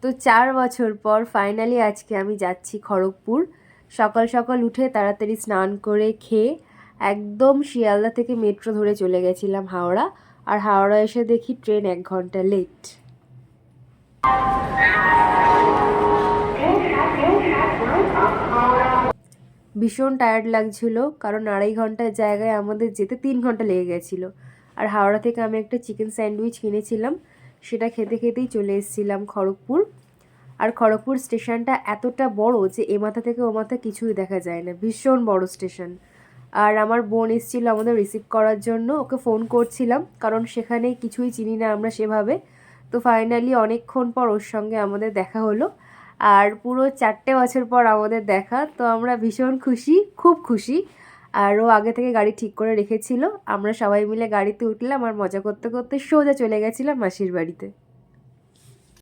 তো 4 বছর পর ফাইনালি আজকে আমি যাচ্ছি খড়গপুর। সকাল সকাল উঠে তাড়াতাড়ি স্নান করে খেয়ে একদম শিয়ালদা থেকে মেট্রো ধরে চলে গেছিলাম হাওড়া। আর হাওড়া এসে দেখি ট্রেন 1 ঘন্টা লেট। ভীষণ টায়ার্ড লাগছিল, কারণ 2.5 ঘন্টার জায়গায় আমাদের যেতে 3 ঘন্টা লেগে গেছিলো। আর হাওড়া থেকে আমি একটা চিকেন স্যান্ডউইচ কিনেছিলাম, সেটা খেতে খেতেই চলে এসেছিলাম খড়গপুর। আর খড়গপুর স্টেশনটা এতটা বড় যে এ মাথা থেকে ও মাথা কিছুই দেখা যায় না, ভীষণ বড় স্টেশন। আর আমার বোন এসেছিল আমাদের রিসিভ করার জন্য, ওকে ফোন করছিলাম কারণ সেখানে কিছুই চিনি না আমরা সেভাবে। তো ফাইনালি অনেকক্ষণ পর ওর সঙ্গে আমাদের দেখা হলো। আর পুরো 4টে বছর পর আমাদের দেখা, তো আমরা ভীষণ খুশি, খুব খুশি। আর ও আগে থেকে গাড়ি ঠিক করে রেখেছিল, আমরা সবাই মিলে গাড়িতে উঠলাম আর মজা করতে করতে সোজা চলে গেছিলাম মাসির বাড়িতে।